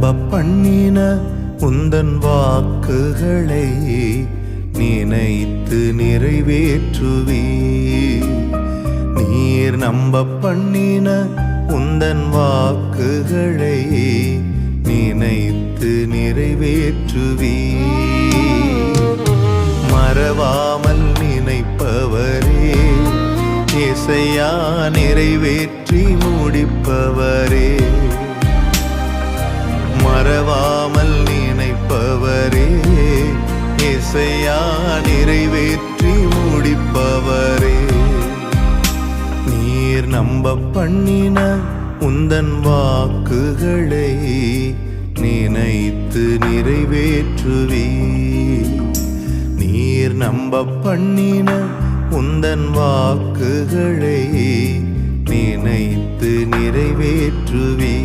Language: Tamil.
நம்ப பண்ணின உந்தன் வாக்குகளை நினைத்து நிறைவேற்றுவே. நீர் நம்ப பண்ணின உந்தன் வாக்குகளை நினைத்து நிறைவேற்றுவே. மறவாமல் நினைப்பவரே, இசையா நிறைவேற்றி முடிப்பவரே. மறவாமல் நினைப்பவரே, இசையா நிறைவேற்றி முடிப்பவரே. நீர் நம்ப பண்ணின உந்தன் வாக்குகளை நினைத்து நிறைவேற்றுவே. நீர் நம்ப பண்ணின உந்தன் வாக்குகளை நினைத்து நிறைவேற்றுவே.